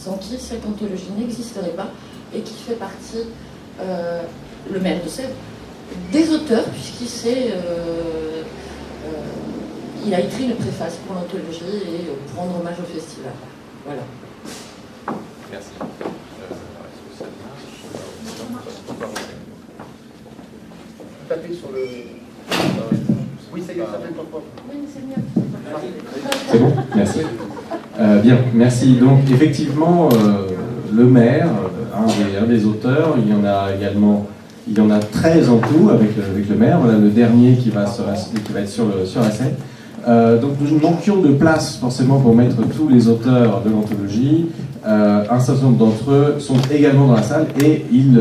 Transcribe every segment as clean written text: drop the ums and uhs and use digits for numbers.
sans qui cette anthologie n'existerait pas et qui fait partie, le maire de Sèvres, des auteurs, puisqu'il il a écrit une préface pour l'anthologie et pour rendre hommage au festival. Voilà. Merci. Tapez sur le... Oui, ça y est, ça fait pas. Oui, mais c'est mieux. C'est bon, merci. Bien, merci. Donc, effectivement, le maire, un des auteurs, il y en a également, il y en a 13 en tout avec le maire. Voilà le dernier qui va être sur la scène. Donc, nous manquions de place forcément pour mettre tous les auteurs de l'anthologie. Un certain nombre d'entre eux sont également dans la salle et ils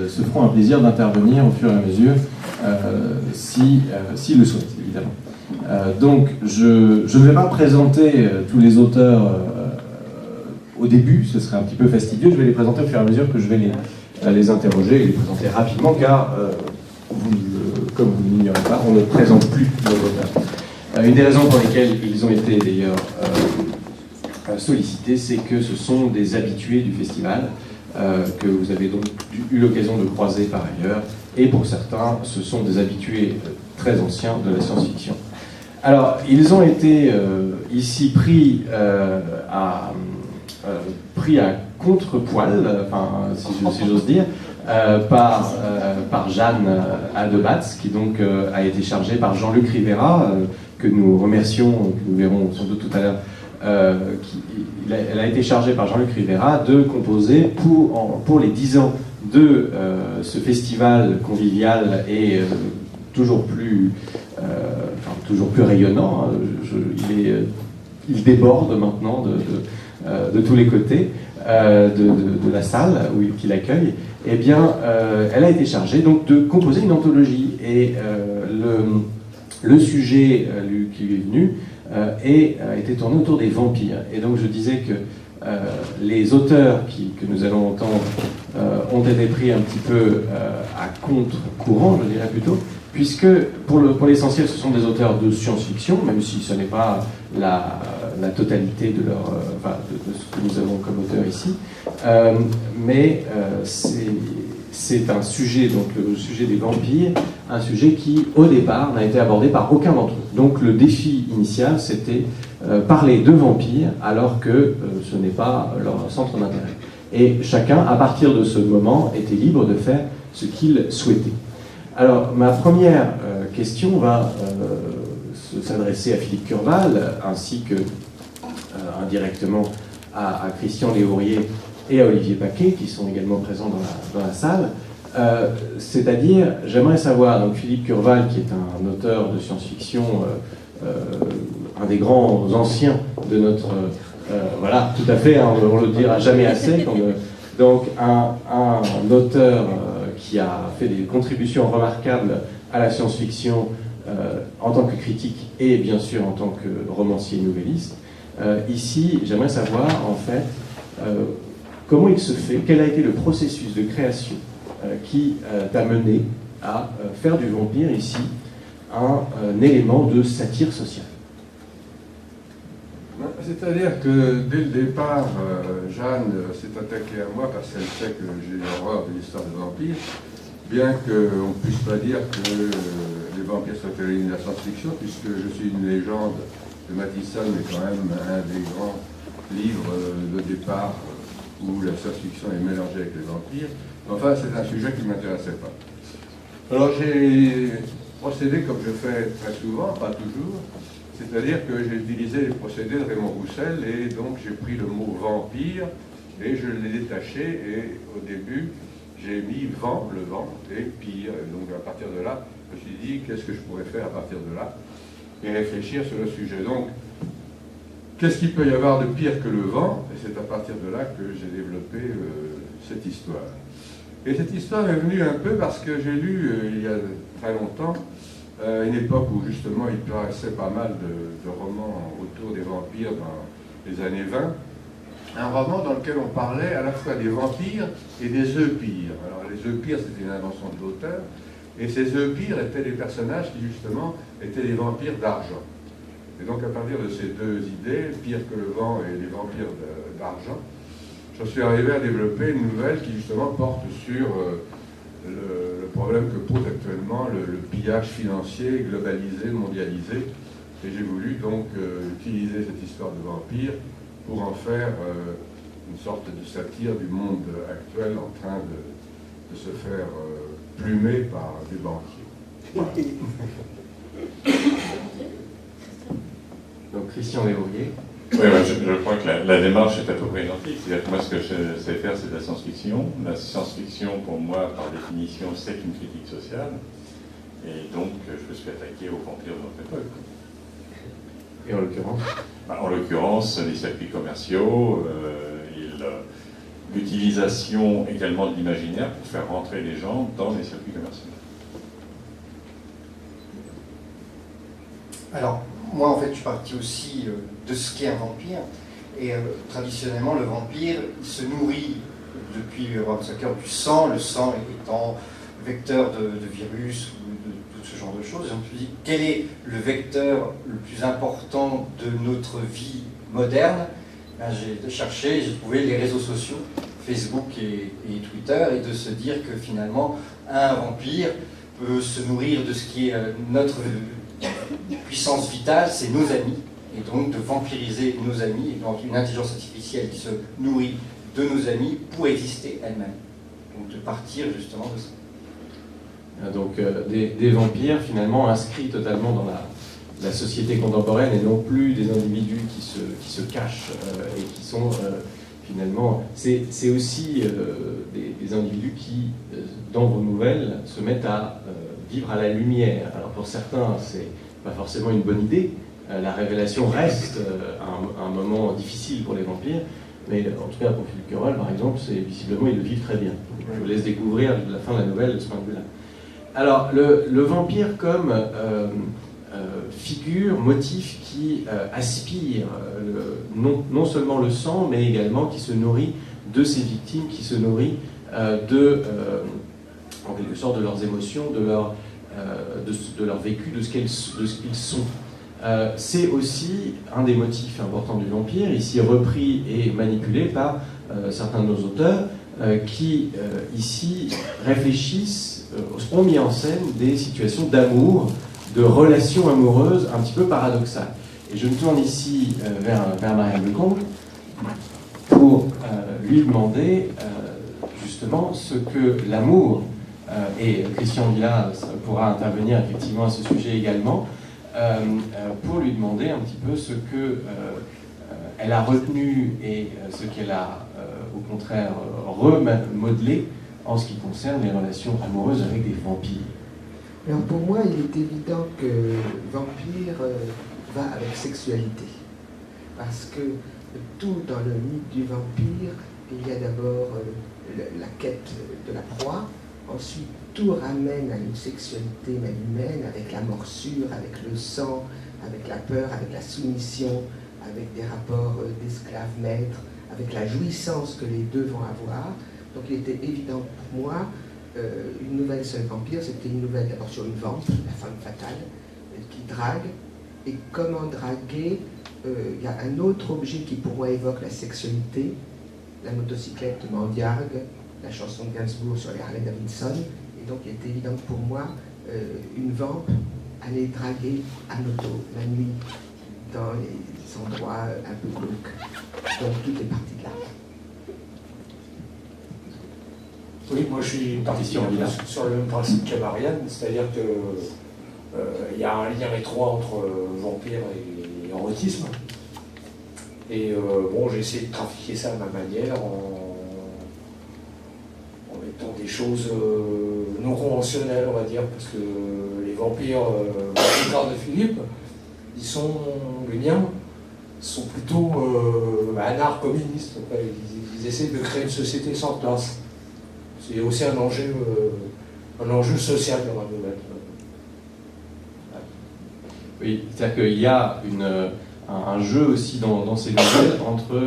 se feront un plaisir d'intervenir au fur et à mesure s'ils le souhaitent, évidemment. Donc, je ne vais pas présenter tous les auteurs au début, ce serait un petit peu fastidieux. Je vais les présenter au fur et à mesure que je vais les interroger et les présenter rapidement, car, comme vous ne l'ignorez pas, on ne présente plus nos auteurs. Une des raisons pour lesquelles ils ont été d'ailleurs sollicités, c'est que ce sont des habitués du festival, que vous avez donc eu l'occasion de croiser par ailleurs, et pour certains, ce sont des habitués très anciens de la science-fiction. Alors, ils ont été ici pris à contre-poil, enfin, si j'ose dire, par Jeanne Adebatz, qui donc a été chargée par Jean-Luc Rivera, que nous remercions, que nous verrons sans doute tout à l'heure. Elle a été chargée par Jean-Luc Rivera de composer pour les 10 ans de ce festival convivial et toujours plus rayonnant. Il déborde maintenant de tous les côtés de la salle qu'il accueille. Eh bien, elle a été chargée donc de composer une anthologie. Et le sujet qui lui est venu était tourné autour des vampires. Et donc je disais que les auteurs que nous allons entendre ont été pris un petit peu à contre-courant, je dirais plutôt, puisque pour l'essentiel ce sont des auteurs de science-fiction, même si ce n'est pas la totalité de ce que nous avons comme auteur ici, mais c'est un sujet, donc le sujet des vampires, un sujet qui, au départ, n'a été abordé par aucun d'entre eux. Donc le défi initial, c'était parler de vampires, alors que ce n'est pas leur centre d'intérêt. Et chacun, à partir de ce moment, était libre de faire ce qu'il souhaitait. Alors, ma première question va s'adresser à Philippe Curval, ainsi que indirectement à Christian Léaurier et à Olivier Paquet, qui sont également présents dans la salle. C'est-à-dire, j'aimerais savoir, donc Philippe Curval, qui est un auteur de science-fiction, un des grands anciens de notre... voilà, tout à fait, hein, on ne le dira jamais assez. Donc, un auteur qui a fait des contributions remarquables à la science-fiction en tant que critique et bien sûr en tant que romancier nouvelliste. Ici, j'aimerais savoir, en fait, comment il se fait, quel a été le processus de création qui t'a mené à faire du vampire ici un élément de satire sociale. C'est-à-dire que dès le départ, Jeanne s'est attaquée à moi parce qu'elle sait que j'ai horreur de l'histoire des vampires, bien qu'on ne puisse pas dire que les vampires soient éloignés de la science-fiction, puisque je suis une légende de Matisson, mais quand même un des grands livres de départ où la science-fiction est mélangée avec les vampires. Enfin, c'est un sujet qui ne m'intéressait pas. Alors j'ai procédé comme je fais très souvent, pas toujours, c'est-à-dire que j'ai utilisé les procédés de Raymond Roussel, et donc j'ai pris le mot vampire et je l'ai détaché, et au début j'ai mis vent, le vent, et pire. Et donc à partir de là, je me suis dit qu'est-ce que je pourrais faire à partir de là et réfléchir sur le sujet. Donc qu'est-ce qu'il peut y avoir de pire que le vent? Et c'est à partir de là que j'ai développé cette histoire. Et cette histoire est venue un peu parce que j'ai lu il y a très longtemps, une époque où justement il paraissait pas mal de romans autour des vampires dans les années 20, un roman dans lequel on parlait à la fois des vampires et des eupires. Alors les eupires, c'était une invention de l'auteur, et ces eupires étaient des personnages qui justement étaient des vampires d'argent. Et donc à partir de ces deux idées, pire que le vent et les vampires d'argent, j'en suis arrivé à développer une nouvelle qui justement porte sur le problème que pose actuellement le pillage financier globalisé, mondialisé. Et j'ai voulu donc utiliser cette histoire de vampire pour en faire une sorte de satire du monde actuel en train de se faire plumer par des banquiers. Voilà. Donc Christian Lévrier. Oui, je crois que la démarche est à peu près identique. C'est-à-dire que moi, ce que je sais faire, c'est de la science-fiction. La science-fiction, pour moi, par définition, c'est une critique sociale. Et donc, je me suis attaqué aux vampires de notre époque. Et en l'occurrence En l'occurrence, les circuits commerciaux, l'utilisation également de l'imaginaire pour faire rentrer les gens dans les circuits commerciaux. Alors, moi, en fait, je suis parti aussi de ce qu'est un vampire. Et traditionnellement, le vampire, il se nourrit depuis 25 heures du sang, le sang étant vecteur de virus ou de tout ce genre de choses. Et je me suis dit, quel est le vecteur le plus important de notre vie moderne? J'ai cherché, j'ai trouvé les réseaux sociaux, Facebook et Twitter, et de se dire que finalement, un vampire peut se nourrir de ce qui est notre puissance vitale, c'est nos amis, et donc de vampiriser nos amis, et donc une intelligence artificielle qui se nourrit de nos amis pour exister elle-même. Donc de partir justement de ça. Donc des vampires finalement inscrits totalement dans la société contemporaine et non plus des individus qui se cachent et qui sont finalement... C'est aussi des individus qui, dans vos nouvelles, se mettent à vivre à la lumière. Alors pour certains, c'est pas forcément une bonne idée. La révélation reste un moment difficile pour les vampires, mais en tout cas pour Philippe Querol, par exemple, visiblement ils le vivent très bien. Je vous laisse découvrir la fin de la nouvelle de ce point de vue-là. Alors le vampire comme figure, motif qui aspire non seulement le sang, mais également qui se nourrit de ses victimes, qui se nourrit en quelque sorte de leurs émotions, de leur vécu, de ce qu'ils sont. C'est aussi un des motifs importants du vampire, ici repris et manipulé par certains de nos auteurs, qui ici réfléchissent, ont mis en scène des situations d'amour, de relations amoureuses un petit peu paradoxales. Et je me tourne ici vers Marianne Lecomte pour lui demander justement ce que l'amour, et Christian Villa pourra intervenir effectivement à ce sujet également, pour lui demander un petit peu ce qu'elle a retenu et ce qu'elle a au contraire remodelé en ce qui concerne les relations amoureuses avec des vampires. Alors pour moi, il est évident que vampire va avec sexualité. Parce que tout dans le mythe du vampire, il y a d'abord la quête de la proie, ensuite tout ramène à une sexualité même humaine, avec la morsure, avec le sang, avec la peur, avec la soumission, avec des rapports d'esclave-maître, avec la jouissance que les deux vont avoir. Donc il était évident pour moi, une nouvelle sur le vampire, c'était une nouvelle d'abord sur une vampe, la femme fatale, qui drague. Et comment draguer, il y a un autre objet qui pour moi évoque la sexualité, la motocyclette de Mandiargue, la chanson de Gainsbourg sur les Harley Davidson. Et donc il était évident pour moi, une vampe allait draguer à moto la nuit dans les endroits un peu glauques. Donc tout est parti de là. Oui, moi je suis parti sur le même principe que Marianne, c'est-à-dire qu'il y a un lien étroit entre vampire et érotisme. Et bon, j'ai essayé de trafiquer ça à ma manière en mettant des choses non conventionnelles, on va dire, parce que les vampires de Philippe, les miens, sont plutôt anarcho-communistes. Ils essaient de créer une société sans classe. C'est aussi un enjeu social dans la nouvelle. Oui, c'est-à-dire qu'il y a un jeu aussi dans ces nouvelles entre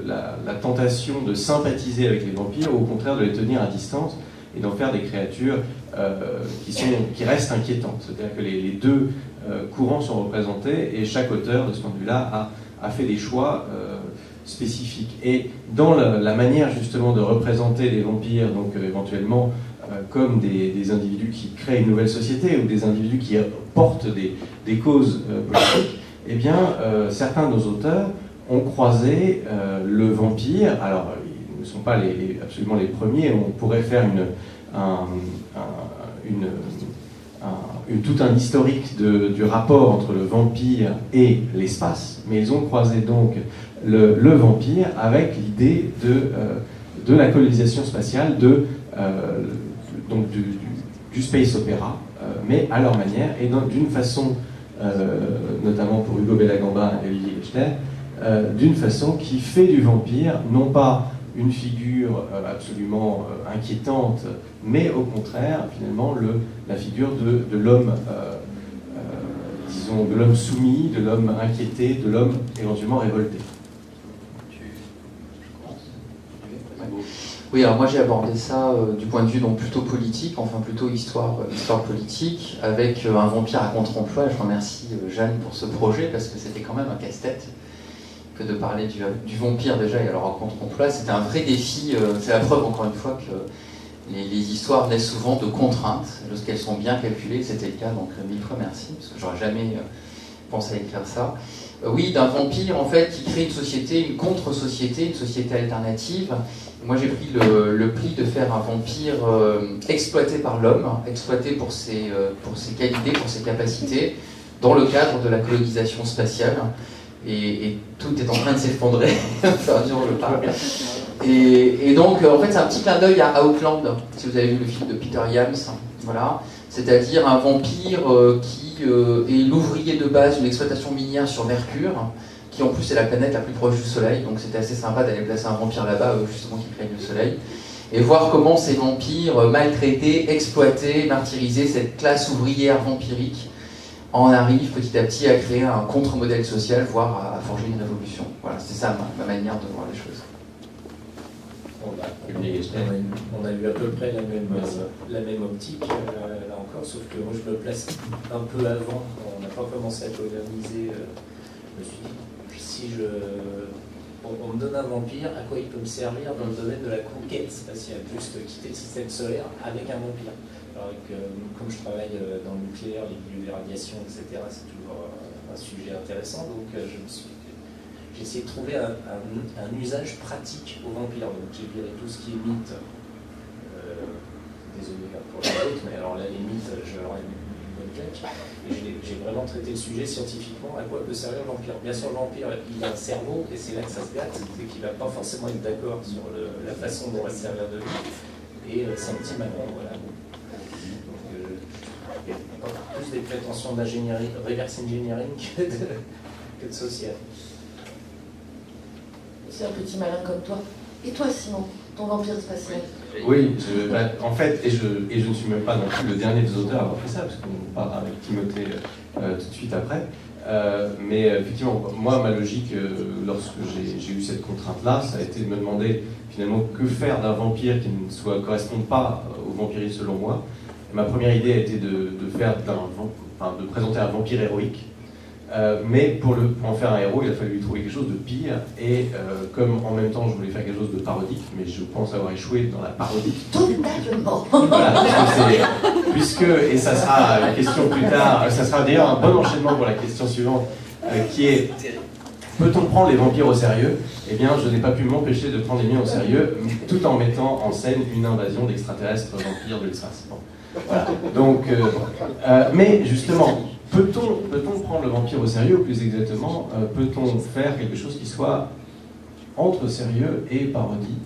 la tentation de sympathiser avec les vampires ou au contraire de les tenir à distance et d'en faire des créatures qui restent inquiétantes. C'est-à-dire que les deux courants sont représentés et chaque auteur de ce point de vue-là a fait des choix spécifique. Et dans la manière justement de représenter les vampires, donc éventuellement comme des individus qui créent une nouvelle société ou des individus qui portent des causes politiques, eh bien certains de nos auteurs ont croisé le vampire. Alors ils ne sont pas absolument les premiers, on pourrait faire tout un historique du rapport entre le vampire et l'espace, mais ils ont croisé donc le vampire avec l'idée de la colonisation spatiale, donc du space opéra, mais à leur manière, et d'une façon, notamment pour Hugo Bellagamba et Olivier Lechner, d'une façon qui fait du vampire, non pas une figure absolument inquiétante, mais au contraire, finalement, la figure de l'homme, disons, de l'homme soumis, de l'homme inquiété, de l'homme éventuellement révolté. Oui, alors moi j'ai abordé ça du point de vue donc plutôt politique, enfin plutôt histoire politique, avec un vampire à contre-emploi. Je remercie Jeanne pour ce projet, parce que c'était quand même un casse-tête que de parler du vampire déjà, et alors en contre-emploi, c'était un vrai défi. C'est la preuve encore une fois que les histoires naissent souvent de contraintes, lorsqu'elles sont bien calculées. C'était le cas, donc mille fois merci, parce que j'aurais jamais pensé à écrire ça. Oui, d'un vampire en fait qui crée une société, une contre-société, une société alternative. Moi j'ai pris le pli de faire un vampire exploité par l'homme, exploité pour ses qualités, pour ses capacités, dans le cadre de la colonisation spatiale. Et tout est en train de s'effondrer au fur et à mesure où je parle. Et donc, en fait, c'est un petit clin d'œil à Outland, si vous avez vu le film de Peter Yams. Voilà. C'est-à-dire un vampire qui est l'ouvrier de base d'une exploitation minière sur Mercure, qui en plus est la planète la plus proche du Soleil. Donc c'était assez sympa d'aller placer un vampire là-bas, justement, qui craignent le Soleil. Et voir comment ces vampires maltraités, exploités, martyrisés, cette classe ouvrière vampirique, en arrive petit à petit à créer un contre-modèle social, voire à forger une révolution. Voilà, c'est ça ma manière de voir les choses. On a eu à peu près la même optique, là encore, sauf que moi je me place un peu avant. On n'a pas commencé à coloniser. Je me suis dit, si on me donne un vampire, à quoi il peut me servir dans le domaine de la conquête spatiale? Juste quitter le système solaire avec un vampire. Alors comme je travaille dans le nucléaire, les milieux des radiations, etc., c'est toujours un sujet intéressant, donc j'ai essayé de trouver un usage pratique au vampire. Donc j'ai viré tout ce qui est mythe. Désolé pour les autres, mais alors là les mythes, je leur ai mis une bonne claque. Et j'ai vraiment traité le sujet scientifiquement, à quoi peut servir le vampire. Bien sûr, le vampire, il a un cerveau, et c'est là que ça se gâte, c'est qu'il ne va pas forcément être d'accord sur la façon dont on va se servir de lui. Et c'est un petit malin, voilà. Il y a plus des prétentions d'ingénierie, reverse engineering que de social. C'est un petit malin comme toi. Et toi, Simon, ton vampire spatial? Oui, en fait, et je ne suis même pas non plus le dernier des auteurs à avoir fait ça, parce qu'on parlera avec Timothée tout de suite après. Mais effectivement, moi, ma logique, lorsque j'ai eu cette contrainte-là, ça a été de me demander finalement que faire d'un vampire qui ne corresponde pas au vampirisme selon moi. Et ma première idée a été de présenter un vampire héroïque. Mais pour en faire un héros, il a fallu lui trouver quelque chose de pire. Et comme en même temps je voulais faire quelque chose de parodique, mais je pense avoir échoué dans la parodie. Totalement. Voilà, et ça sera une question plus tard, ça sera d'ailleurs un bon enchaînement pour la question suivante, qui est: peut-on prendre les vampires au sérieux? Eh bien, je n'ai pas pu m'empêcher de prendre les miens au sérieux, tout en mettant en scène une invasion d'extraterrestres vampires de l'espace. Bon. Voilà. Donc, mais justement, peut-on prendre le vampire au sérieux, ou plus exactement, peut-on faire quelque chose qui soit entre sérieux et parodie?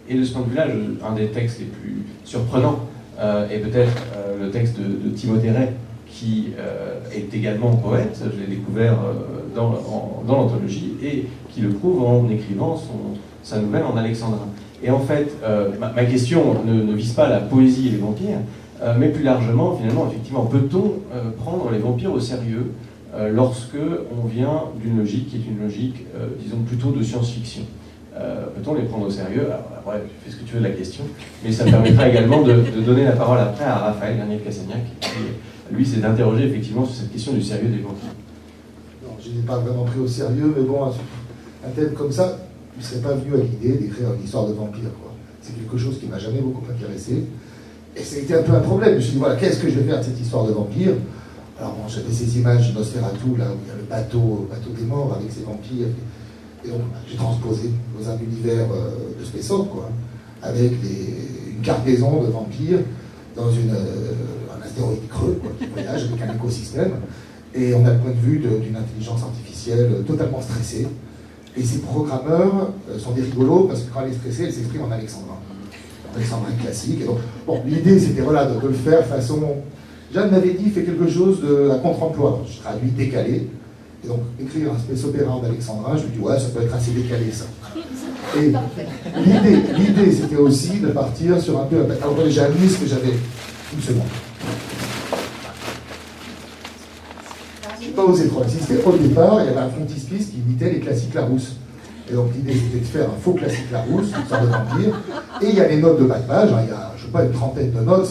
Et de ce point de vue-là, un des textes les plus surprenants est peut-être le texte de Timothée Ray, qui est également poète. Je l'ai découvert dans l'anthologie, et qui le prouve en écrivant sa nouvelle en alexandrin. Et en fait, ma question ne vise pas la poésie et les vampires, mais plus largement, finalement, effectivement, peut-on prendre les vampires au sérieux lorsque on vient d'une logique qui est une logique, disons, plutôt de science-fiction? Peut-on les prendre au sérieux? Alors, ouais, tu fais ce que tu veux de la question, mais ça me permettra également de donner la parole après à Raphaël Garnier-Cassagnac, qui, lui, s'est interrogé effectivement sur cette question du sérieux des vampires. Non, je n'ai pas vraiment pris au sérieux, mais bon, un thème comme ça, ne serais pas venu à l'idée d'écrire une histoire de vampire, quoi. C'est quelque chose qui m'a jamais beaucoup intéressé. Et ça a été un peu un problème. Je me suis dit, voilà, qu'est-ce que je vais faire de cette histoire de vampire? Alors bon, j'avais ces images de Nosferatu, là où il y a le bateau des morts avec ces vampires. Et donc j'ai transposé dans un univers de Space Opera, quoi, avec une cargaison de vampires dans un astéroïde creux, quoi, qui voyage avec un écosystème. Et on a le point de vue d'une intelligence artificielle totalement stressée. Et ces programmeurs sont des rigolos parce que quand elle est stressée, elle s'exprime en alexandrin. Alexandrin classique. Et donc, bon, l'idée c'était voilà, de le faire façon. Jeanne m'avait dit, fais quelque chose à contre-emploi. Je traduis décalé. Et donc, écrire un space opéra en alexandrin, je me dis, ouais, ça peut être assez décalé ça. Et l'idée c'était aussi de partir sur un peu. Alors, j'ai admis ce que j'avais. Une seconde. Je n'ai pas osé trop insister. Au départ, il y avait un frontispice qui imitait les classiques Larousse. Et donc l'idée c'était de faire un faux classique Larousse, une sorte de vampire. Et il y a les notes de bas de page, hein, il y a, je ne sais pas, une trentaine de notes,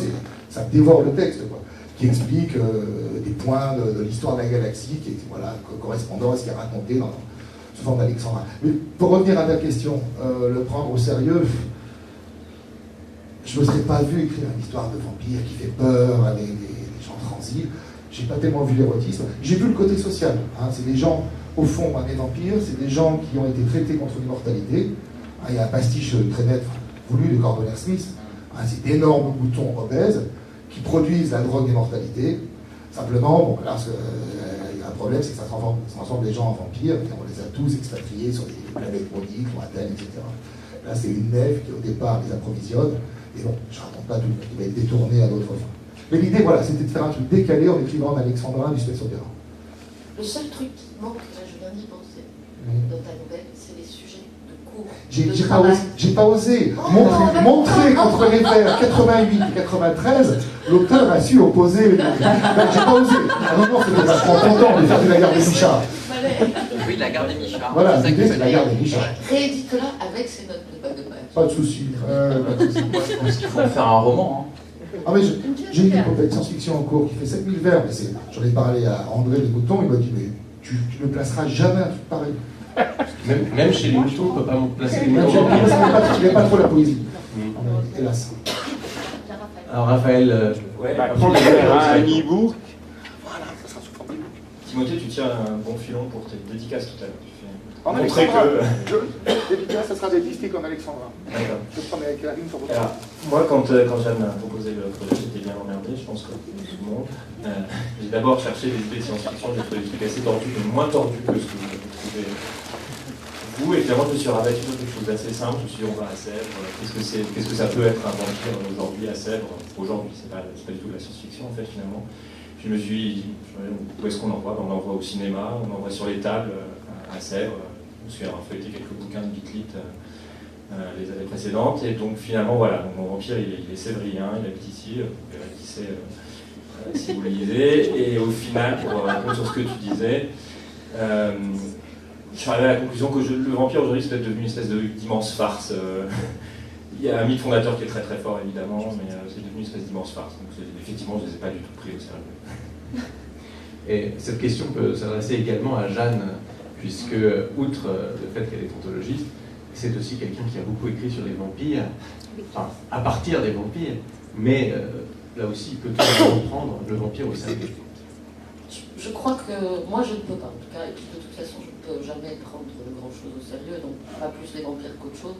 ça dévore le texte, quoi, qui explique des points de l'histoire de la galaxie, qui est voilà, correspondant à ce qui est raconté dans ce forme d'alexandrin. Mais pour revenir à ta question, le prendre au sérieux, je ne me serais pas vu écrire une histoire de vampire qui fait peur avec des gens transis. J'ai pas tellement vu l'érotisme. J'ai vu le côté social. Hein. C'est des gens, au fond, les vampires, c'est des gens qui ont été traités contre l'immortalité. Hein, il y a un pastiche très net voulu de Cordonnier Smith. Hein, c'est d'énormes boutons obèses qui produisent la drogue d'immortalité. Simplement, bon, là, il y a un problème, c'est que ça transforme les gens en vampires. Et on les a tous expatriés sur des planètes maudites, lointaines, etc. Là, c'est une nef qui, au départ, les approvisionne. Et bon, je ne raconte pas tout, il va être détourné à d'autres fins. Mais l'idée, voilà, c'était de faire un truc décalé en écrivant en alexandrin du space opéra. Le seul truc qui manque, là je viens d'y penser, dans ta nouvelle, c'est les sujets de cours. J'ai pas osé montrer qu'entre les vers 88 et 93, l'auteur a su opposer. J'ai pas osé. À un moment, c'était vachement content de faire de la gare des Michards. Oui, la gare des Michards. Voilà, l'idée, c'est la gare des Michards. Réédite-la avec ces notes de bas de page. Pas de souci. Je pense qu'il faut en faire un roman. Hein. Ah mais j'ai une épopée de science-fiction en cours qui fait 7000 vers, mais j'en ai parlé à André Les Moutons, il m'a dit mais tu ne placeras jamais un truc pareil. Même chez les moutons, on ne peut pas placer les moutons. Il n'y a pas trop la poésie. Hélas. Alors Raphaël, prendre un e-book. Voilà, ça sera sous forme d'e-book. Timothée, tu tiens un bon filon pour tes dédicaces tout à l'heure. Montrer que. Dédicace, ça sera des listiques en alexandrin. D'accord. Je promets avec la ligne sur votre. Moi, quand Jeanne m'a proposé le projet, j'étais bien emmerdé, je pense que tout le monde. J'ai d'abord cherché des idées de science-fiction, j'ai trouvé des trucs assez tordus, mais moins tordus que ce que vous avez trouvé vous. Et finalement, je me suis rabattu sur quelque chose d'assez simple. Je me suis dit, on va à Sèvres. Qu'est-ce que ça peut être un vampire aujourd'hui à Sèvres? Aujourd'hui, c'est pas du tout de la science-fiction, en fait, finalement. Puis je me suis dit, où est-ce qu'on envoie? On l'envoie au cinéma, on l'envoie sur les tables à Sèvres. Je me suis feuilleté quelques bouquins de Bitlit les années précédentes, et donc finalement voilà, donc mon vampire il est sévrien, il habite ici, vous verrez qui c'est si vous le lisez, et au final, pour répondre sur ce que tu disais, je suis arrivé à la conclusion que le vampire aujourd'hui c'est peut-être devenu une espèce d'immense farce. Il y a un mythe fondateur qui est très très fort évidemment, mais c'est devenu une espèce d'immense farce, donc effectivement je ne les ai pas du tout pris au sérieux. Et cette question peut s'adresser également à Jeanne, puisque, outre le fait qu'elle est ontologiste, c'est aussi quelqu'un qui a beaucoup écrit sur les vampires, enfin, à partir des vampires, mais là aussi, peut-on reprendre le vampire au sérieux? Je crois que moi je ne peux pas, en tout cas, et puis de toute façon je ne peux jamais prendre grand-chose au sérieux, donc pas plus les vampires qu'autre chose.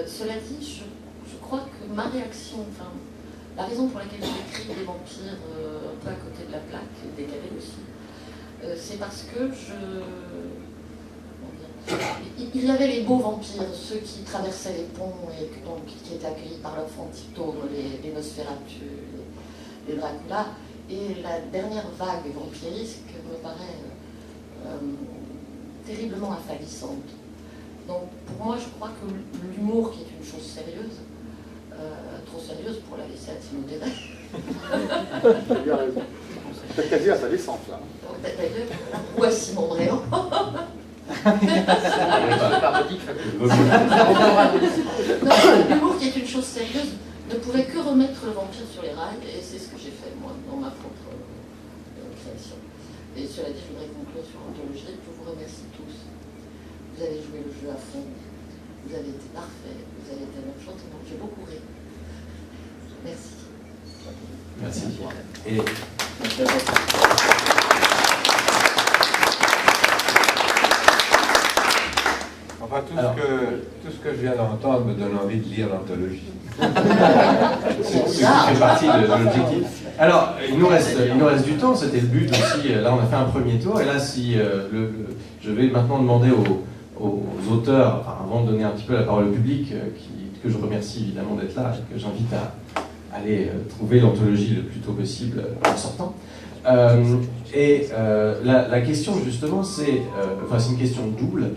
Cela dit, je crois que ma réaction, enfin, la raison pour laquelle j'écris des vampires un peu à côté de la plaque, décalée aussi, c'est parce que il y avait les beaux vampires, ceux qui traversaient les ponts et qui étaient accueillis par leurs fantômes, les Nosferatu, les Dracula, et la dernière vague vampirisque me paraît terriblement affalissante. Donc pour moi, je crois que l'humour, qui est une chose sérieuse, trop sérieuse pour la laisser à Timothée. Tu as bien raison. C'est quasi affalissant, là. D'ailleurs, ou à Simon Bréant. L'humour, qui est une chose sérieuse, ne pouvait que remettre le vampire sur les rails, et c'est ce que j'ai fait, moi, dans ma propre création. Et cela dit, je voudrais conclure sur l'anthologie. Je vous remercie tous. Vous vous avez joué le jeu à fond, vous avez été parfait, vous avez été un enchantement, j'ai beaucoup ri. Merci. Merci. Et... Enfin, tout ce que je viens d'entendre me donne envie de lire l'anthologie. C'est fait partie de l'objectif. Alors, il nous reste du temps, c'était le but aussi. Là, on a fait un premier tour, et là, si je vais maintenant demander aux auteurs, enfin, avant de donner un petit peu la parole au public, que je remercie évidemment d'être là, et que j'invite à aller trouver l'anthologie le plus tôt possible en sortant. La question justement, c'est une question double.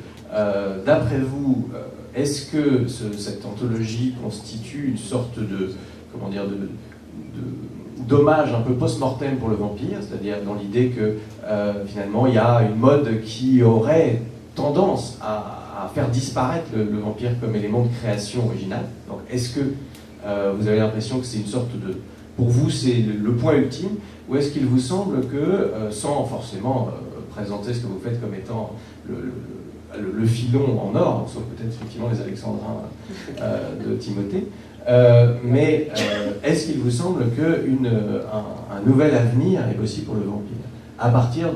D'après vous, est-ce que cette anthologie constitue une sorte de d'hommage un peu post-mortem pour le vampire, c'est-à-dire dans l'idée que finalement il y a une mode qui aurait tendance à faire disparaître le vampire comme élément de création originale. Donc est-ce que vous avez l'impression que c'est une sorte de... Pour vous, c'est le point ultime, ou est-ce qu'il vous semble que, sans forcément présenter ce que vous faites comme étant le filon en or, sauf peut-être effectivement les Alexandrins de Timothée, mais est-ce qu'il vous semble qu'un nouvel avenir est possible pour le vampire à partir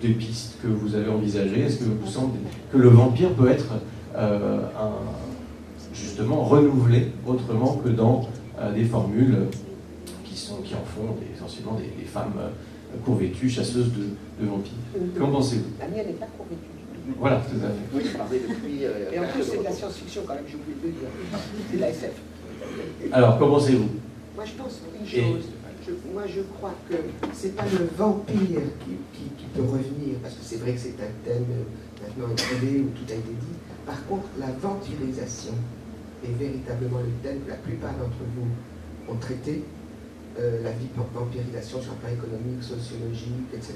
des pistes que vous avez envisagées? Est-ce que vous semble que le vampire peut être justement renouvelé autrement que dans des formules qui en font essentiellement des femmes court-vêtues, chasseuses de vampires? Qu'en pensez-vous? La mienne n'est pas court-vêtue. Voilà, tout à fait. Oui, je parlais depuis... et en plus, c'est de la science-fiction quand même, j'ai oublié de le dire. C'est de la SF. Alors, qu'en pensez-vous? Moi, je pense une chose. Moi, je crois que c'est pas le vampire qui peut revenir, parce que c'est vrai que c'est un thème maintenant évolué où tout a été dit. Par contre, la vampirisation est véritablement le thème que la plupart d'entre vous ont traité. La vampirisation sur le plan économique, sociologique, etc.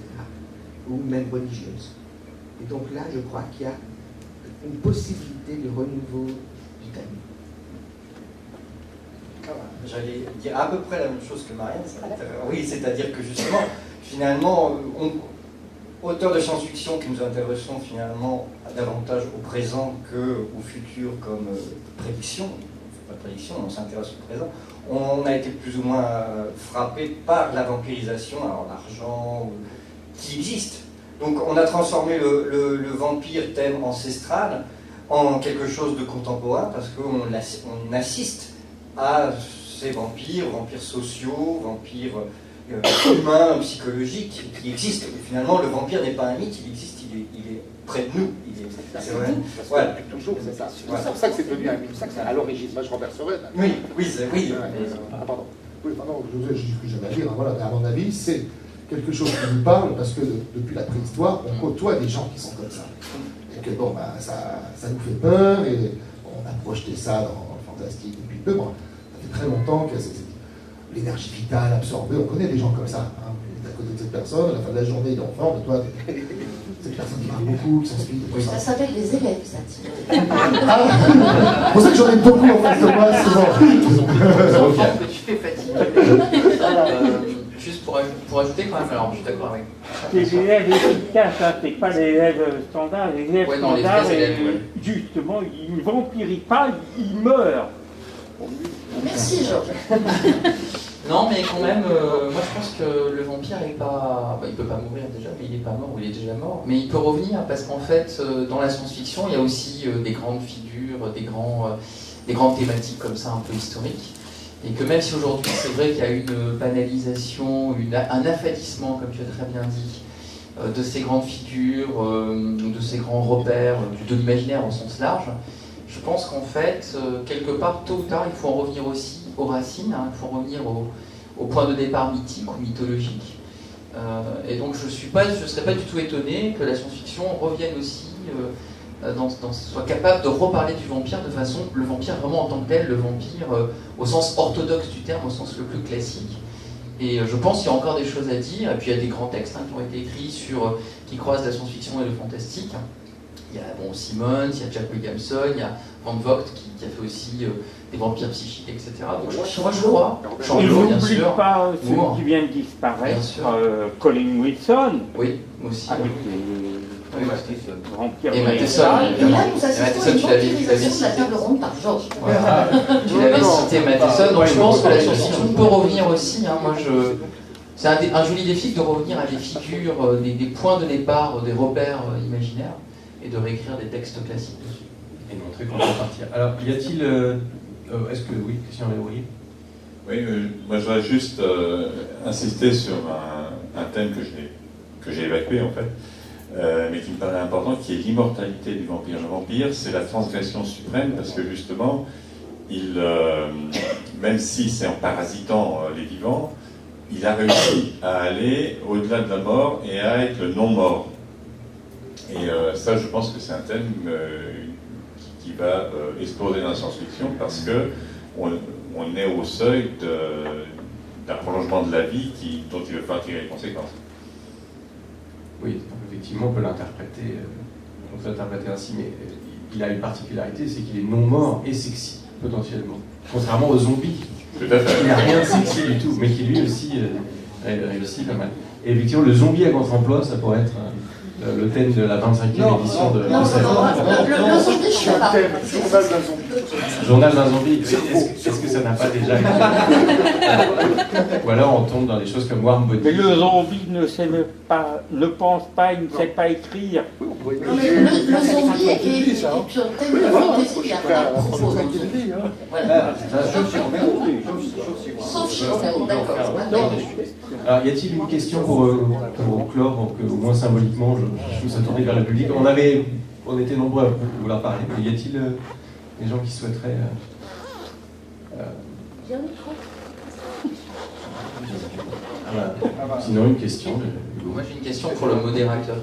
Ou même religieuse. Et donc là, je crois qu'il y a une possibilité de renouveau du thème. J'allais dire à peu près la même chose que Marianne. Oui, c'est-à-dire que justement, finalement, auteurs de science-fiction qui nous intéressons finalement davantage au présent qu'au futur comme prédiction, pas de prédiction, on s'intéresse au présent, on a été plus ou moins frappé par la vampirisation, alors l'argent, qui existe. Donc on a transformé le vampire thème ancestral en quelque chose de contemporain parce qu'on assiste à ces vampires sociaux, vampires humains, psychologiques qui existent. Et finalement, le vampire n'est pas un mythe, il existe, il est près de nous. C'est vrai. Voilà. Depuis toujours, c'est ça. C'est pour ça que c'est devenu un mythe. C'est ça que c'est à l'origine. Moi, je renverserai. Oui. Pardon. Oui, pardon, je dis ce que j'avais à dire. Voilà, mais à mon avis, c'est quelque chose qui nous parle parce que depuis la préhistoire, on côtoie des gens qui sont comme ça. Et que bon, ça nous fait peur et on a projeté ça dans le fantastique depuis peu. Bon, ça fait très longtemps que l'énergie vitale absorbée, on connaît des gens comme ça. Hein. On est à côté de cette personne, à la fin de la journée, il est en forme, et toi, cette personne qui parle beaucoup, qui s'inspire de tout ça. Ça s'appelle des élèves, ça. C'est pour ça que j'en ai beaucoup en face de moi, souvent. Tu fais fatiguer. Juste pour ajouter quand même, alors je suis d'accord avec. C'est des élèves efficaces, hein, c'est pas des élèves standards. Les élèves standards, justement, ils ne vampirient pas, ils meurent. Merci Georges. Non, mais quand même, moi je pense que le vampire n'est pas... il peut pas mourir déjà, mais il n'est pas mort, ou il est déjà mort. Mais il peut revenir parce qu'en fait, dans la science-fiction, il y a aussi des grandes figures, des grandes thématiques comme ça, un peu historiques. Et que même si aujourd'hui, c'est vrai qu'il y a une banalisation, un affadissement, comme tu as très bien dit, de ces grandes figures, de ces grands repères, de l'imaginaire au sens large, je pense qu'en fait, quelque part, tôt ou tard, il faut en revenir aussi aux racines, hein, il faut en revenir au point de départ mythique ou mythologique. Et donc je ne serais pas du tout étonné que la science-fiction revienne aussi, soit capable de reparler du vampire de façon, le vampire vraiment en tant que tel, le vampire au sens orthodoxe du terme, au sens le plus classique. Et je pense qu'il y a encore des choses à dire, et puis il y a des grands textes qui ont été écrits qui croisent la science-fiction et le fantastique. Il y a Simmons, il y a Jack Williamson, il y a Van Vogt qui a fait aussi des vampires psychiques, etc. Donc moi je crois, Chamblot, bien sûr. N'oublie pas celui qui vient de disparaître, Colin Wilson. Oui, aussi. Avec Et Matheson, Et là, nous assistons à une tu l'avais vampirisation de la table ronde par Georges. voilà. Tu l'avais cité Matheson, donc je pense que la science-fiction peut revenir aussi. Hein. C'est un joli défi de revenir à des figures, des points de départ, des repères imaginaires, et de réécrire des textes classiques dessus. Et montrer qu'on peut partir. Alors, y a-t-il... est-ce que... Oui, Christian Léourier ? Oui, moi je voudrais juste insister sur un thème que j'ai évacué en fait, mais qui me paraît important, qui est l'immortalité du vampire. Le vampire, c'est la transgression suprême, parce que justement, même si c'est en parasitant les vivants, il a réussi à aller au-delà de la mort et à être le non-mort. Et ça, je pense que c'est un thème qui va exploser dans la science-fiction, parce que on est au seuil d'un prolongement de la vie dont il va tirer les conséquences. Oui, effectivement, on peut l'interpréter ainsi, mais il a une particularité, c'est qu'il est non-mort et sexy, potentiellement. Contrairement aux zombies. Tout à fait. Il n'y a rien de sexy du tout, mais qui lui aussi réussit pas mal. Et effectivement, le zombie à contre-emploi, ça pourrait être le thème de la 25e édition de Le zombie, je sais pas. Journal d'un zombie. Est-ce que ça n'a pas déjà été... Ou alors on tombe dans des choses comme Warm Body. Mais le zombie ne pense pas, il ne sait pas écrire. Non, mais le zombie est un thème de fantaisie, il n'y a pas de propos dans le zombie. Voilà. Sauf si on est d'accord. Alors, y a-t-il une question pour clore, pour que, au moins symboliquement, je me tourner vers le public? On était nombreux à vouloir parler, mais y a-t-il des gens qui souhaiteraient... Sinon, une question. Moi, j'ai une question pour le modérateur.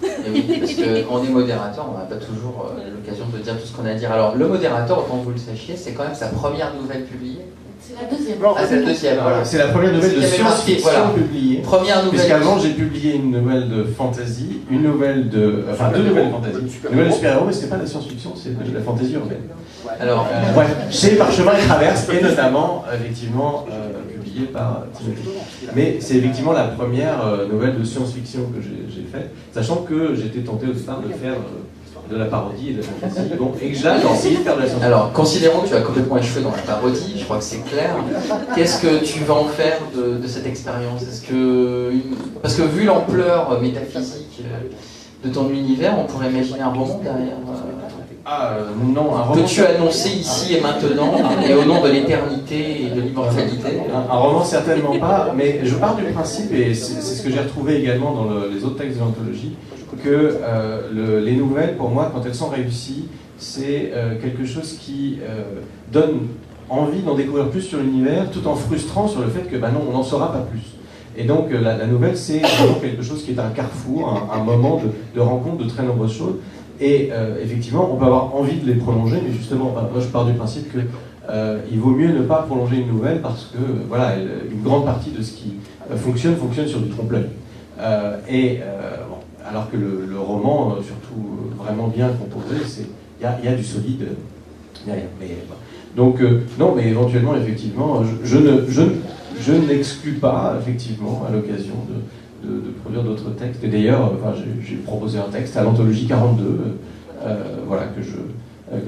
Et oui, parce qu'on est modérateur, on n'a pas toujours l'occasion de dire tout ce qu'on a à dire. Alors, le modérateur, autant que vous le sachiez, c'est quand même sa première nouvelle publiée. C'est la deuxième. Ah, c'est la deuxième, voilà. C'est la première nouvelle de science-fiction publiée. Première nouvelle. Puisqu'avant, j'ai publié une nouvelle de fantasy, une nouvelle de... Enfin, deux nouvelles de fantasy. Une nouvelle de super-héros, mais ce n'est pas de la science-fiction, c'est de la fantasy urbaine. Alors, chez Parchemin et Traverse, et notamment, effectivement, publié par Timothy. Mais c'est effectivement la première nouvelle de science-fiction que j'ai faite, sachant que j'étais tenté au départ de faire de la parodie et de la fantasy, bon, et que j'ai essayé de faire de la science-fiction. Alors, considérons que tu as complètement échoué dans la parodie, je crois que c'est clair. Qu'est-ce que tu vas en faire de cette expérience? Parce que vu l'ampleur métaphysique de ton univers, on pourrait imaginer un roman derrière. Non, un roman. Que tu as annoncé ici et maintenant, et au nom de l'éternité et de l'immortalité. Un roman, certainement pas, mais je pars du principe, et c'est ce que j'ai retrouvé également dans les autres textes de l'anthologie, que les nouvelles, pour moi, quand elles sont réussies, c'est quelque chose qui donne envie d'en découvrir plus sur l'univers, tout en frustrant sur le fait que, non, on n'en saura pas plus. Et donc, la nouvelle, c'est vraiment quelque chose qui est un carrefour, un moment de rencontre de très nombreuses choses. Et effectivement, on peut avoir envie de les prolonger, mais justement, moi je pars du principe que il vaut mieux ne pas prolonger une nouvelle parce que, voilà, une grande partie de ce qui fonctionne sur du trompe-l'œil. Alors que le roman, surtout vraiment bien composé, il y a du solide derrière. Donc, non, mais éventuellement, effectivement, je n'exclus pas, effectivement, à l'occasion de produire d'autres textes. Et d'ailleurs, j'ai proposé un texte à l'anthologie 42, voilà, que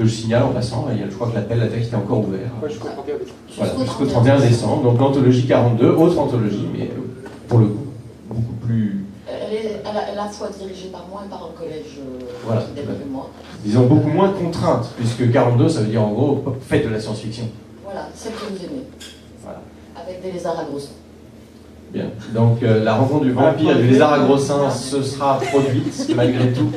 je signale en passant. Et je crois que l'appel à texte est encore ouvert. Voilà, jusqu'au 31 décembre. Donc l'anthologie 42, autre anthologie, mais pour le coup, beaucoup plus... Elle est à la fois dirigée par moi et par un collège voilà, qui dépend de moi. Disons beaucoup moins de contraintes, puisque 42, ça veut dire en gros, faites de la science-fiction. Voilà, celle que vous aimez. Voilà. Avec des lézards à gros seins. Bien. Donc la rencontre du vampire et du lézard à gros seins se sera produite, malgré tout.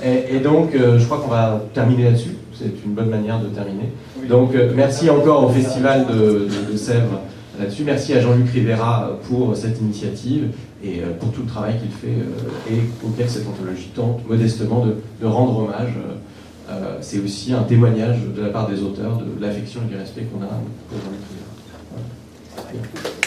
Et donc, je crois qu'on va terminer là-dessus. C'est une bonne manière de terminer. Donc, merci encore au Festival de Sèvres là-dessus. Merci à Jean-Luc Rivera pour cette initiative et pour tout le travail qu'il fait et auquel cette anthologie tente modestement de rendre hommage. C'est aussi un témoignage de la part des auteurs de l'affection et du respect qu'on a pour Jean-Luc Rivera. Voilà.